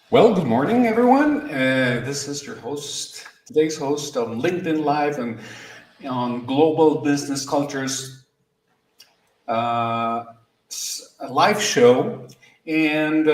Well, good morning, everyone. This is your host, today's host of LinkedIn Live and on Global Business Cultures uh, a live show. And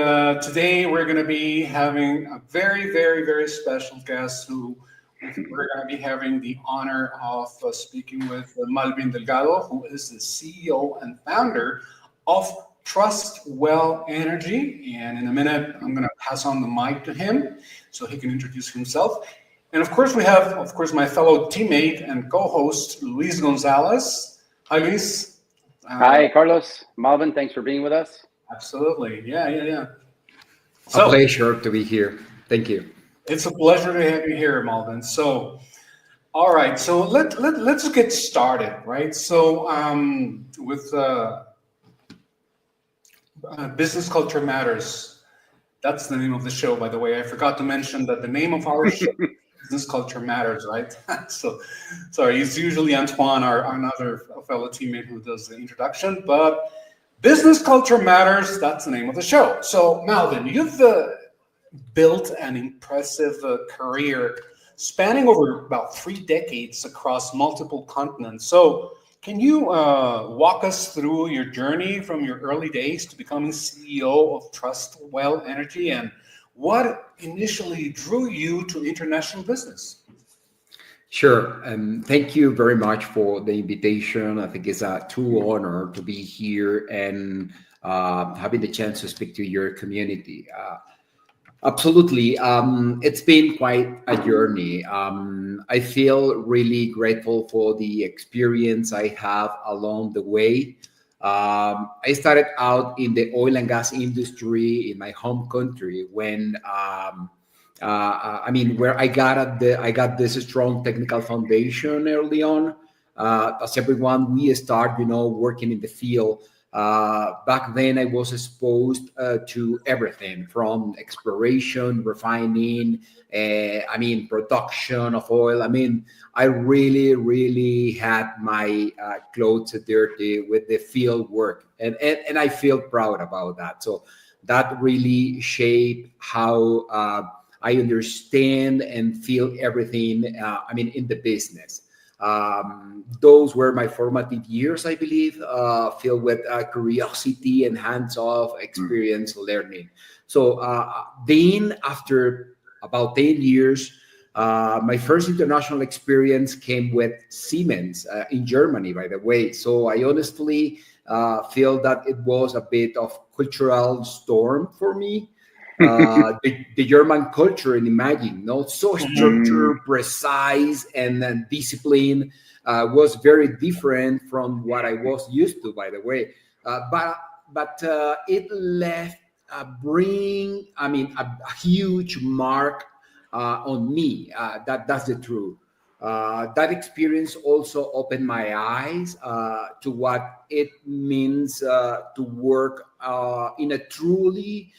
today we're going to be having a very special guest who we're going to be having the honor of speaking with Malvin Delgado, who is the CEO and founder of Trust Well Energy. And in a minute, I'm going to pass on the mic to him so he can introduce himself. And of course, we have, of course, my fellow teammate and co-host, Luis Gonzalez. Hi, Luis. Uh, Hi, Carlos. Malvin, thanks for being with us. Absolutely. Yeah. A So pleasure to be here. Thank you. it's a pleasure to have you here, Malvin. So, all right. So let's get started, right? So, with Business Culture Matters, that's the name of the show, by the way. I forgot to mention that the name of our show, Business Culture Matters, right? So, sorry, it's usually Antoine, our another fellow teammate, who does the introduction, but Business Culture Matters, that's the name of the show. So, Malvin, you've built an impressive career spanning over about 3 decades across multiple continents. So, can you walk us through your journey from your early days to becoming CEO of Trust Well Energy and what initially drew you to international business? Sure. Thank you very much for the invitation. I think it's a true honor to be here and having the chance to speak to your community. Absolutely. It's been quite a journey. I feel really grateful for the experience I have along the way. I started out in the oil and gas industry in my home country when, where I got this strong technical foundation early on. As everyone, we start, working in the field. Back then, I was exposed to everything from exploration, refining, production of oil. I really had my clothes dirty with the field work, and I feel proud about that. So that really shaped how I understand and feel everything. In the business. Those were my formative years, I believe, filled with curiosity and hands-off experience learning. So then, after about 10 years, my first international experience came with Siemens in Germany, by the way. So I honestly feel that it was a bit of cultural storm for me. The German culture, and imagine, no, so Mhm. structured, precise, and then discipline was very different from what I was used to. By the way, but it left a huge mark on me. That's the truth. That experience also opened my eyes to what it means to work in a truly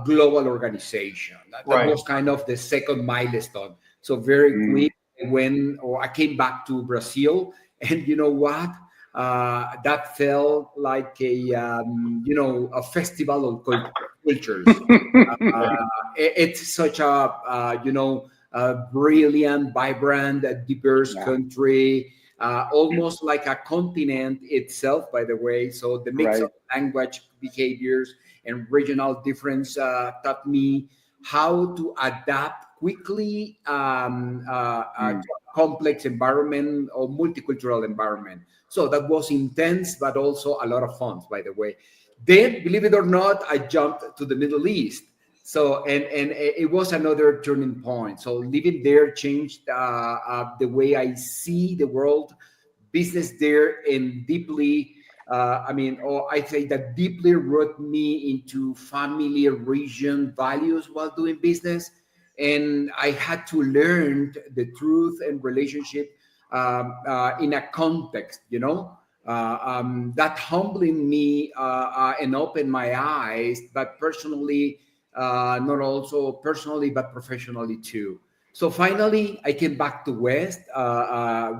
global organization. That Right. was kind of the second milestone. So very quick, I came back to Brazil, and you know what? That felt like a festival of cultures. It's such a brilliant, vibrant, diverse Yeah, country, almost like a continent itself, by the way. So the mix of right. language, behaviors, and regional difference taught me how to adapt quickly to Mm, a complex environment or multicultural environment. So that was intense, but also a lot of fun, by the way. Then, believe it or not, I jumped to the Middle East. So, and it was another turning point. So, living there changed the way I see the world, business there, and deeply. Or I say that deeply rooted me into family, region, values while doing business, and I had to learn the truth and relationship in a context, that humbling me and opened my eyes, but personally, not also personally, but professionally too. So finally, I came back to West,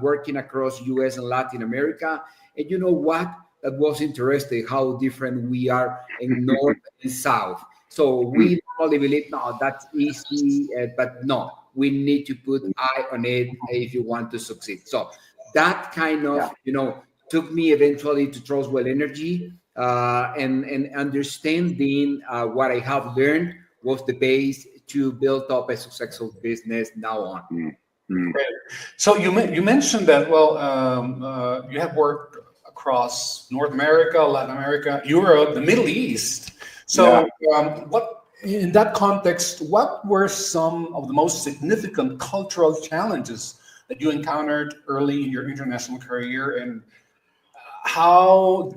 working across US and Latin America. And you know what? That was interesting how different we are in North and South. So we normally believe, no, that's easy, but no, we need to put eye on it if you want to succeed. So that kind of, took me eventually to Trustwell Energy, and understanding what I have learned was the base to build up a successful business now on. Great. So you mentioned that, well, you have worked across North America, Latin America, Europe, the Middle East. So what in that context, what were some of the most significant cultural challenges that you encountered early in your international career, and how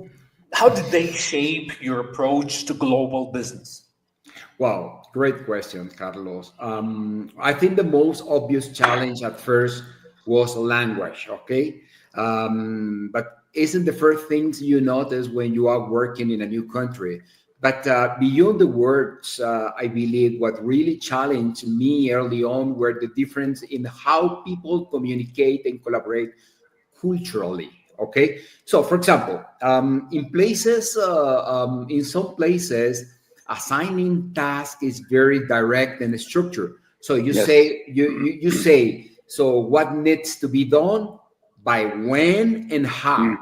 did they shape your approach to global business? Wow, great question, Carlos. I think the most obvious challenge at first was language, okay? But isn't the first things you notice when you are working in a new country? But beyond the words, I believe what really challenged me early on were the difference in how people communicate and collaborate culturally. Okay, so for example, in some places, assigning task is very direct and structured. So you say you say so what needs to be done by when and how.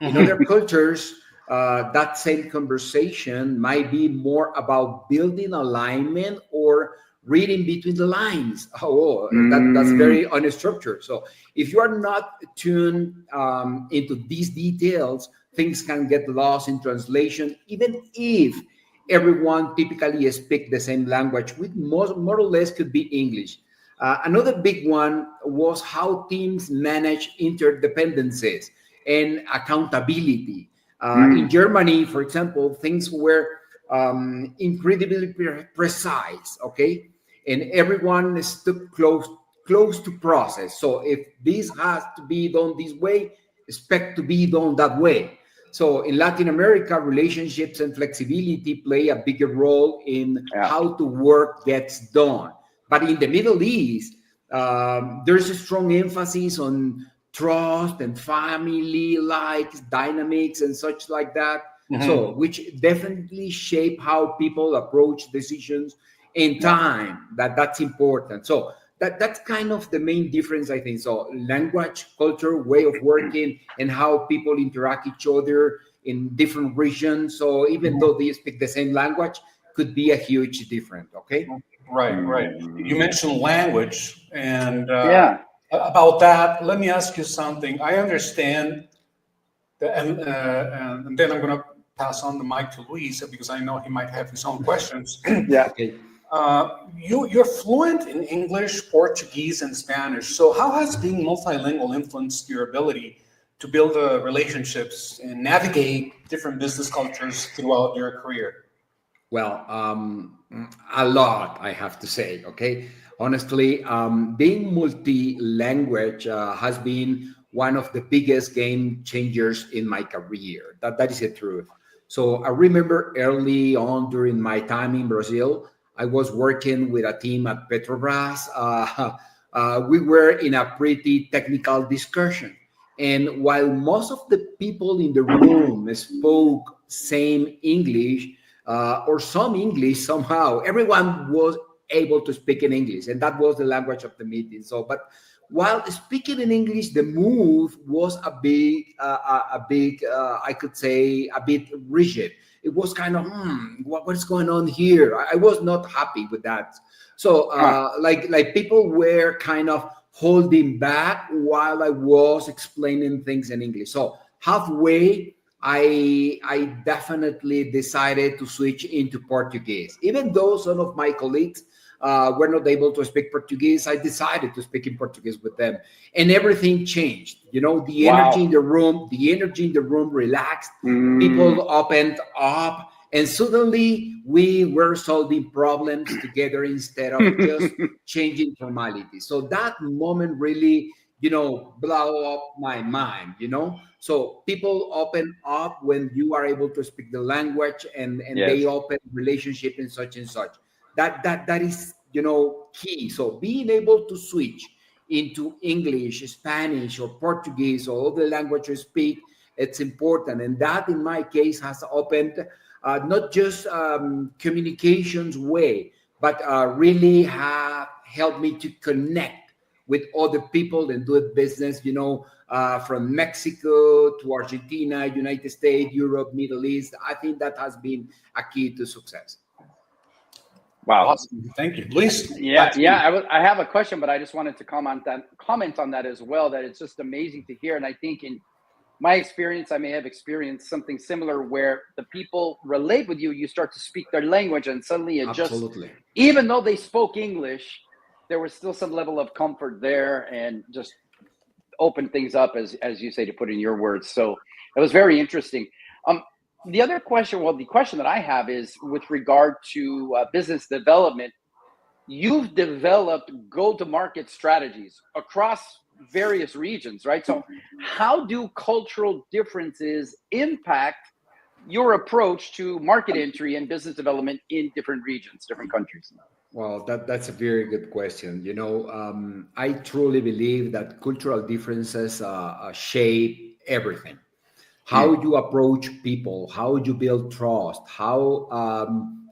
In other cultures, that same conversation might be more about building alignment or reading between the lines. That's very unstructured. So if you are not tuned into these details, things can get lost in translation, even if everyone typically speak the same language, which more or less could be English. Another big one was how teams manage interdependencies and accountability. In Germany, for example, things were incredibly precise, okay? And everyone stuck close to process. So if this has to be done this way, expect to be done that way. So in Latin America, relationships and flexibility play a bigger role in how the work gets done. But in the Middle East, there's a strong emphasis on trust and family-like dynamics and such like that. So which definitely shape how people approach decisions in time. That's important. So that's kind of the main difference, I think. So language, culture, way of working, and how people interact each other in different regions. So even though they speak the same language, could be a huge difference. Okay. Right. You mentioned language, and about that, let me ask you something. I understand that, and then I'm going to pass on the mic to Luis because I know he might have his own questions. Okay. You're fluent in English, Portuguese, and Spanish. So how has being multilingual influenced your ability to build relationships and navigate different business cultures throughout your career? Well, a lot, I have to say. Okay, honestly, being multi-language has been one of the biggest game changers in my career. That is the truth. So I remember early on during my time in Brazil, I was working with a team at Petrobras. We were in a pretty technical discussion, and while most of the people in the room spoke same English, or some English somehow. Everyone was able to speak in English, and that was the language of the meeting. So, but while speaking in English, the mood was a big, I could say, a bit rigid. It was kind of, what's going on here? I was not happy with that. So, like people were kind of holding back while I was explaining things in English. So halfway, I definitely decided to switch into Portuguese. Even though some of my colleagues were not able to speak Portuguese, I decided to speak in Portuguese with them, and everything changed. The energy in the room relaxed. People opened up, and suddenly we were solving problems together instead of just changing formalities. So that moment really, blow up my mind. So people open up when you are able to speak the language, and they open relationship and such and such. That is key. So being able to switch into English, Spanish, or Portuguese, or other language you speak, it's important. And that in my case has opened not just communications way, but really have helped me to connect with other people and do business, from Mexico to Argentina, United States, Europe, Middle East. I think that has been a key to success. Wow. Awesome. Thank you. Luis? I have a question, but I just wanted to comment on that as well, that it's just amazing to hear. And I think in my experience, I may have experienced something similar where the people relate with you, you start to speak their language, and suddenly Absolutely. even though they spoke English, there was still some level of comfort there and just open things up, as you say, to put in your words. So it was very interesting. The question that I have is with regard to business development. You've developed go-to-market strategies across various regions, right? So how do cultural differences impact your approach to market entry and business development in different regions, different countries? Well, that's a very good question. I truly believe that cultural differences shape everything. How you approach people, how you build trust, how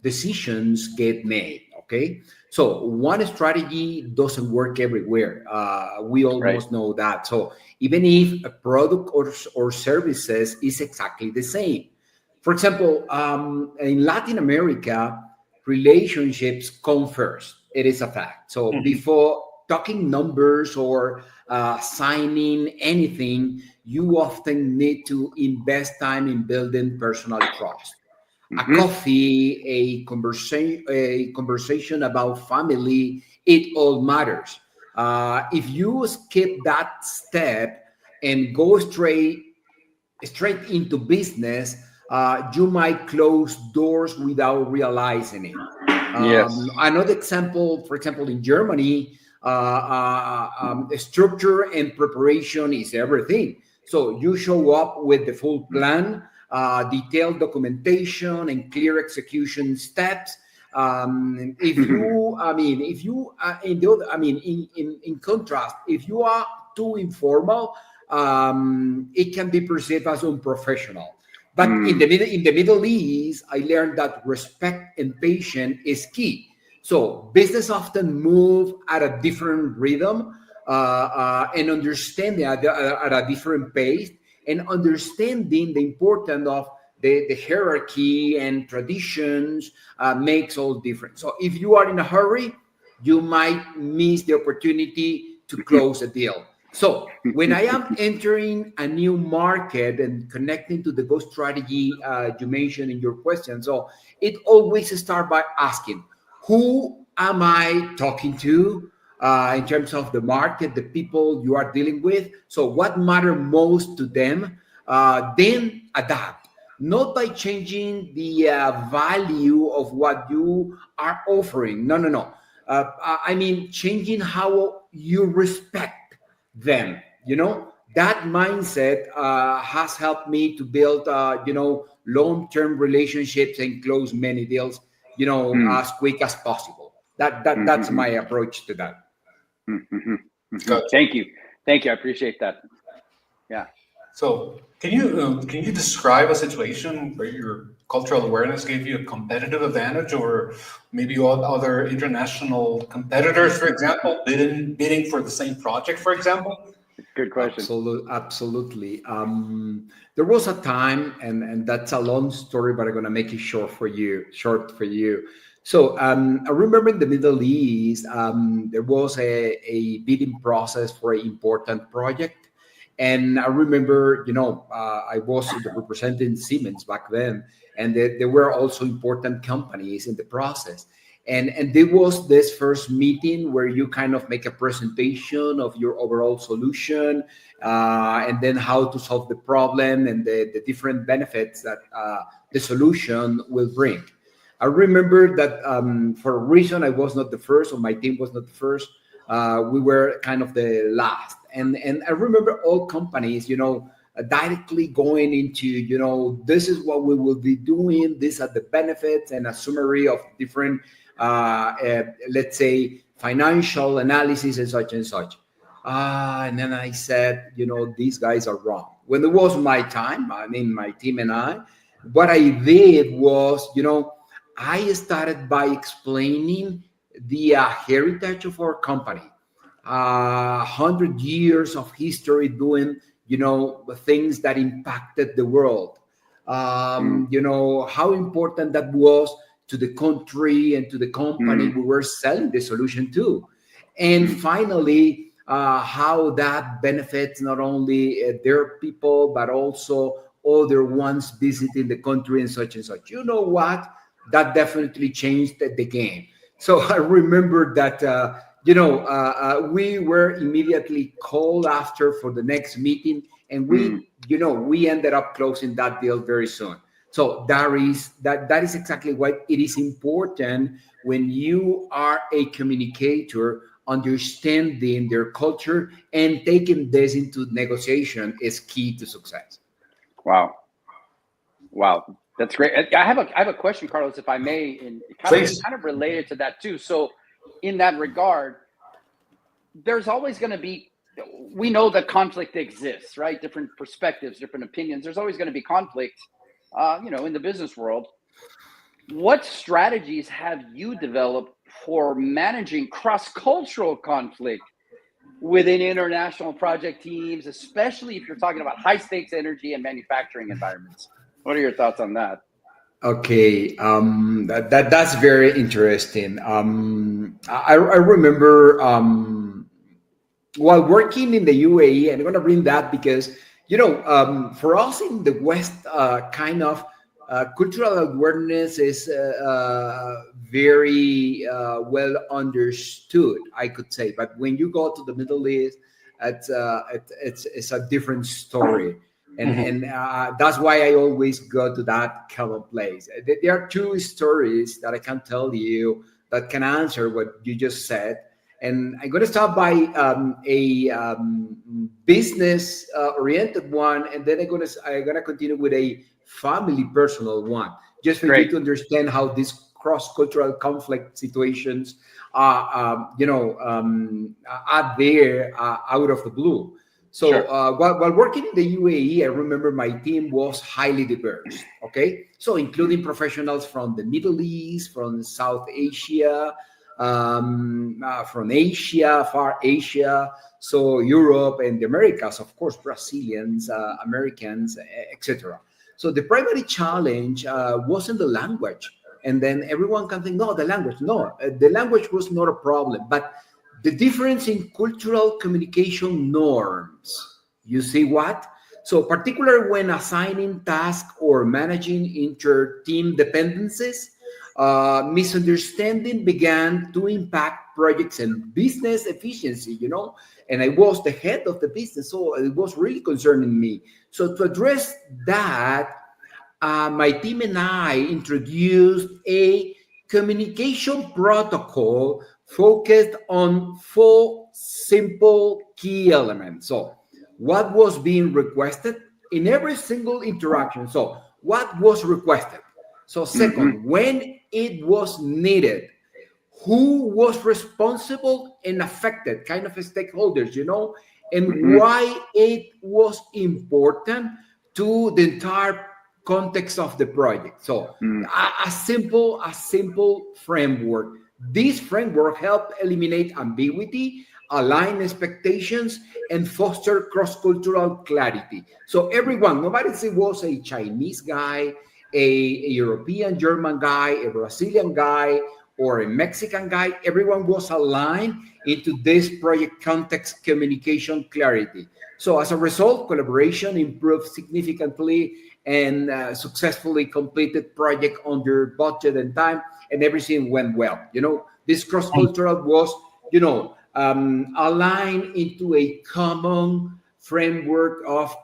decisions get made. Okay, so one strategy doesn't work everywhere. We almost know that. So even if a product or services is exactly the same, for example, in Latin America, relationships come first. It is a fact. So before talking numbers or signing anything, you often need to invest time in building personal trust. A coffee, a conversation about family, it all matters. If you skip that step and go straight into business, you might close doors without realizing it. Yes. Another example, for example, in Germany, structure and preparation is everything. So you show up with the full plan, detailed documentation, and clear execution steps. In contrast, if you are too informal, it can be perceived as unprofessional. But in the Middle East, I learned that respect and patience is key. So business often move at a different rhythm and understanding at a different pace, and understanding the importance of the hierarchy and traditions makes all different. So if you are in a hurry, you might miss the opportunity to close a deal. So when I am entering a new market and connecting to the Go strategy you mentioned in your question, so it always starts by asking, who am I talking to in terms of the market, the people you are dealing with? So what matters most to them? Then adapt, not by changing the value of what you are offering. No. I mean, changing how you respect them. That mindset has helped me to build long-term relationships and close many deals as quick as possible. That's my approach to that. Thank you I appreciate that. Yeah. So can you describe a situation where your cultural awareness gave you a competitive advantage, or maybe other international competitors, for example, bidding for the same project, for example? Good question. Absolutely. There was a time, and that's a long story, but I'm going to make it short for you. So I remember in the Middle East, there was a bidding process for an important project. And I remember, I was representing Siemens back then, and there were also important companies in the process. And there was this first meeting where you kind of make a presentation of your overall solution, and then how to solve the problem and the different benefits that the solution will bring. I remember that for a reason, I was not the first, or my team was not the first. We were kind of the last. And I remember all companies, directly going into, this is what we will be doing. These are the benefits, and a summary of different, let's say, financial analysis and such and such. And then I said, these guys are wrong. When it was my time, my team and I, what I did was, I started by explaining the heritage of our company, 100 years of history doing, things that impacted the world. How important that was to the country and to the company we were selling the solution to. And finally, how that benefits not only their people, but also other ones visiting the country and such and such. You know what? That definitely changed the game. So I remember that, we were immediately called after for the next meeting, and we ended up closing that deal very soon. So that is exactly why it is important when you are a communicator, understanding their culture and taking this into negotiation is key to success. Wow. That's great. I have a question, Carlos, if I may, and kind of related to that too. So in that regard, there's always going to be, we know that conflict exists, right? Different perspectives, different opinions. There's always going to be conflict, in the business world. What strategies have you developed for managing cross-cultural conflict within international project teams, especially if you're talking about high-stakes energy and manufacturing environments? What are your thoughts on that? Okay, that's very interesting. I remember while working in the UAE, and I'm going to bring that because for us in the West, kind of cultural awareness is very well understood, I could say. But when you go to the Middle East, it's a different story. And that's why I always go to that kind of place. There are two stories that I can tell you that can answer what you just said. And I'm going to start by a business-oriented one, and then I'm gonna continue with a family, personal one, just for you to understand how these cross-cultural conflict situations are there out of the blue. So while working in the UAE, I remember my team was highly diverse, okay? So including professionals from the Middle East, from South Asia, from Asia, Far Asia, so Europe and the Americas, of course, Brazilians, Americans, etc. So the primary challenge wasn't the language. And then everyone can think, no, the language. No, the language was not a problem, but the difference in cultural communication norms. You see what? So particularly when assigning tasks or managing inter-team dependencies, misunderstanding began to impact projects and business efficiency, and I was the head of the business, so it was really concerning me. So to address that, my team and I introduced a communication protocol focused on 4 simple key elements. So what was being requested in every single interaction? So what was requested? So second, when it was needed, who was responsible and affected, kind of stakeholders, and why it was important to the entire context of the project. So a simple framework. This framework helped eliminate ambiguity, align expectations, and foster cross-cultural clarity. So everyone, nobody was a Chinese guy, a European German guy, a Brazilian guy, or a Mexican guy. Everyone was aligned into this project context communication clarity. So as a result, collaboration improved significantly and successfully completed project under budget and time, and everything went well. This cross-cultural was, aligned into a common framework of,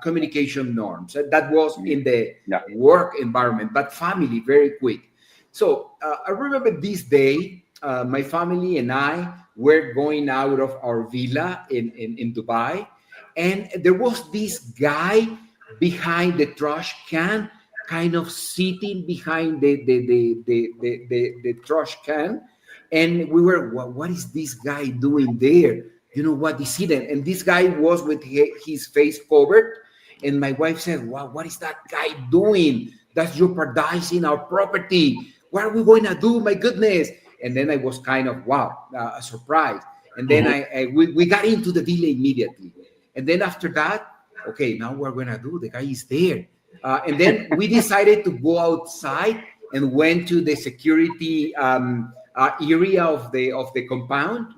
communication norms. That was in the work environment, but family, very quick. So I remember this day, my family and I were going out of our villa in Dubai, and there was this guy behind the trash can, kind of sitting behind the trash can, and we were, what is this guy doing there? What is it? And this guy was with his face covered, And my wife said, wow, what is that guy doing? That's jeopardizing our property. What are we going to do? My goodness. And then I was kind of, wow, surprised. And then we got into the villa immediately. And then after that, okay, now what we're going to do? The guy is there. And then we decided to go outside and went to the security area of the compound.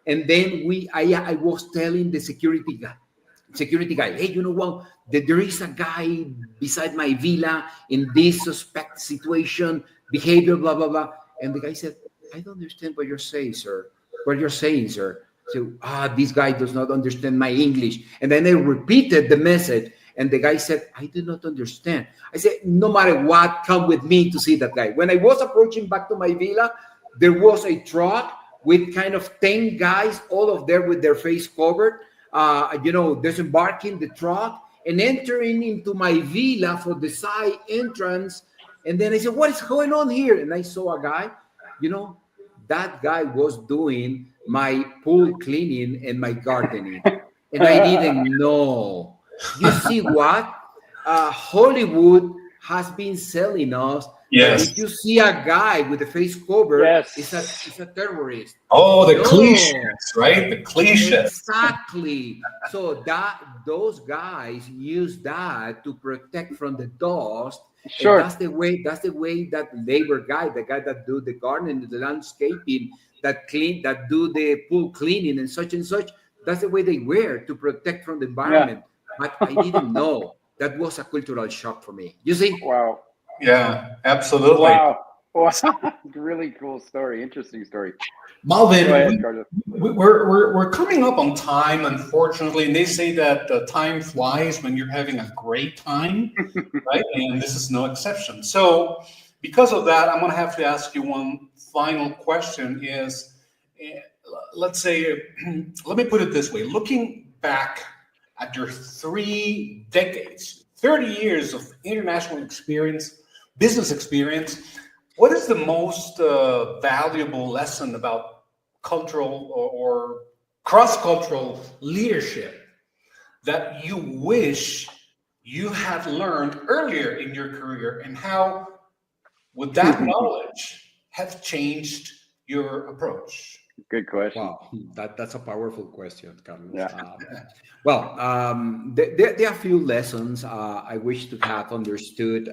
And then I was telling the security guy, hey, you know what? There is a guy beside my villa in this suspect situation, behavior, blah, blah, blah. And the guy said, I don't understand what you're saying, sir. What you're saying, sir. So, this guy does not understand my English. And then I repeated the message. And the guy said, I do not understand. I said, no matter what, come with me to see that guy. When I was approaching back to my villa, there was a truck with kind of 10 guys, all of them with their face covered, disembarking the truck and entering into my villa for the side entrance. And then I said, what is going on here? And I saw a guy, that guy was doing my pool cleaning and my gardening. And I didn't know. You see what? Hollywood has been selling us. Yes. If you see a guy with a face cover, yes, it's a terrorist. Oh, the cliches, right? The cliches. Exactly. So those guys use that to protect from the dust. Sure. And that's the way that labor guy, the guy that do the gardening, the landscaping, that do the pool cleaning and such, that's the way they wear to protect from the environment. Yeah. But I didn't know. That was a cultural shock for me. You see? Wow. Yeah, absolutely. Wow. Really cool story. Interesting story. Malvin, we're coming up on time, unfortunately, and they say that time flies when you're having a great time, right? And this is no exception. So because of that, I'm going to have to ask you one final question is, let's say, let me put it this way. Looking back at your 3 decades, 30 years of international experience, business experience, what is the most valuable lesson about cultural or cross-cultural leadership that you wish you had learned earlier in your career, and how would that knowledge have changed your approach? Good question. Wow, that's a powerful question, Carlos. Yeah. There are a few lessons I wish to have understood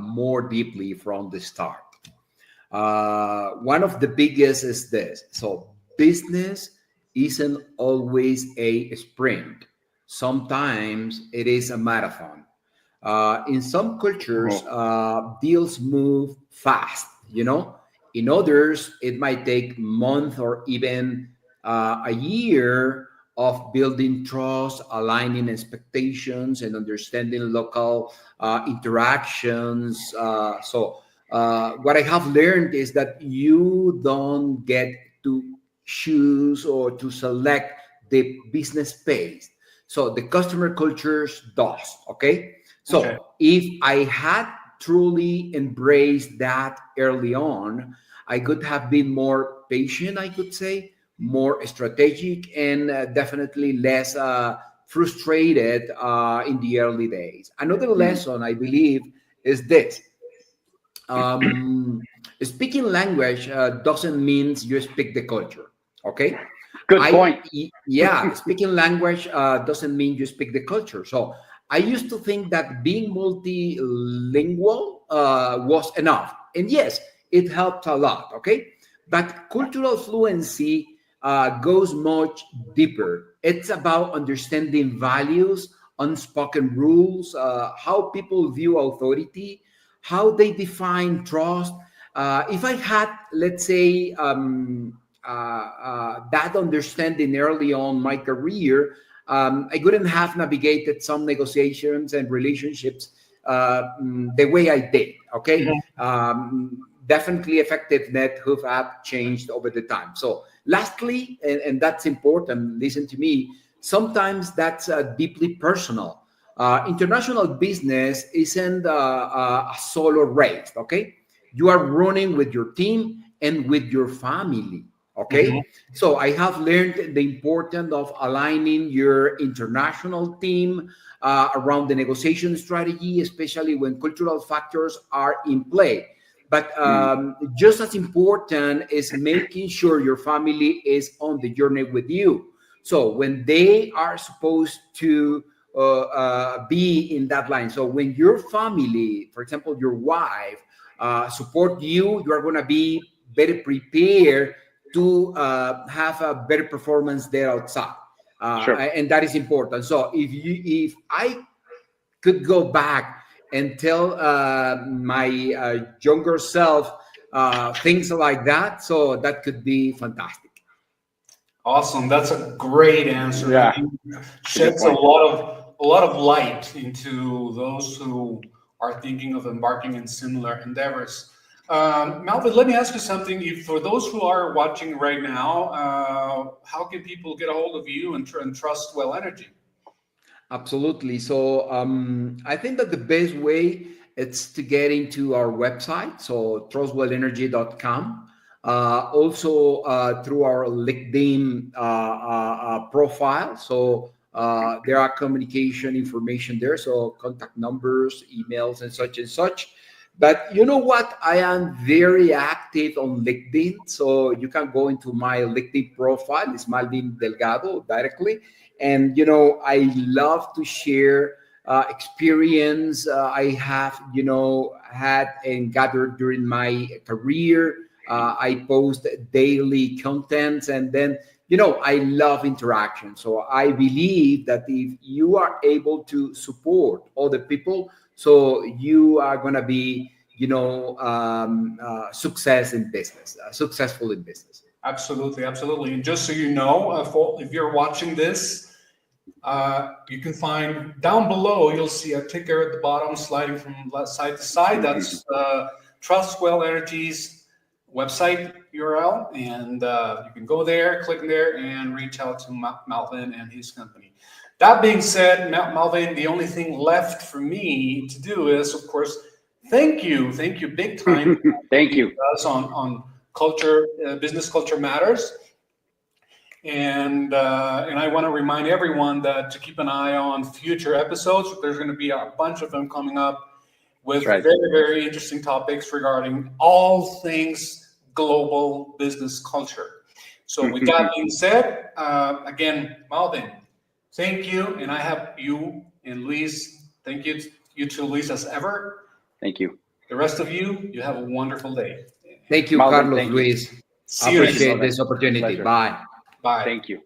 more deeply from the start. One of the biggest is this. So business isn't always a sprint. Sometimes it is a marathon. In some cultures, deals move fast, In others, it might take months or even a year of building trust, aligning expectations, and understanding local interactions. So what I have learned is that you don't get to choose or to select the business pace. So the customer cultures does, okay? So if I had truly embraced that early on, I could have been more patient, I could say, more strategic, and definitely less frustrated in the early days. Another lesson, I believe, is this. Speaking language doesn't mean you speak the culture, okay? Good point. Speaking language doesn't mean you speak the culture. So I used to think that being multilingual was enough. And yes, it helped a lot, okay? But cultural fluency goes much deeper. It's about understanding values, unspoken rules, how people view authority, how they define trust. If I had, let's say, that understanding early on my career, I couldn't have navigated some negotiations and relationships the way I did, okay? Definitely effectiveness have changed over the time. So lastly, and that's important, listen to me, sometimes that's deeply personal. International business isn't a solo race, okay? You are running with your team and with your family, Okay. Mhm. So I have learned the importance of aligning your international team around the negotiation strategy, especially when cultural factors are in play. But just as important is making sure your family is on the journey with you. So when they are supposed to be in that line. So when your family, for example, your wife, support you, you are going to be better prepared to have a better performance there outside, Sure. and that is important. So if I could go back and tell my younger self things like that, so that could be fantastic. Awesome. That's a great answer. Yeah. Sheds point. a lot of light into those who are thinking of embarking in similar endeavors. Malvin, let me ask you something. If, for those who are watching right now, how can people get a hold of you and trust Well Energy? Absolutely. So I think that the best way is to get into our website, so trustwellenergy.com. Also through our LinkedIn profile. So there are communication information there, so contact numbers, emails, and such and such. But you know what? I am very active on LinkedIn, so you can go into my LinkedIn profile. It's Malvin Delgado directly, and I love to share experience I have had and gathered during my career. I post daily contents, and then I love interaction. So I believe that if you are able to support other people, so you are going to be successful in business. Absolutely, absolutely. And just so you know, if you're watching this, you can find down below, you'll see a ticker at the bottom sliding from left side to side. That's Trust Well Energy's website URL. And you can go there, click there, and reach out to Malvin and his company. That being said, Malvin, the only thing left for me to do is, of course, thank you big time. Thank you. On culture, business culture matters. And I want to remind everyone that to keep an eye on future episodes. There's going to be a bunch of them coming up with That's right. very, very interesting topics regarding all things global business culture. So with that being said, again, Malvin, thank you. And I have you and Luis. Thank you to Luis as ever. Thank you. The rest of you, you have a wonderful day. Thank you, Malvin, Carlos, thank you. Luis. See you next Appreciate time. this opportunity. Pleasure. Bye. Bye. Thank you.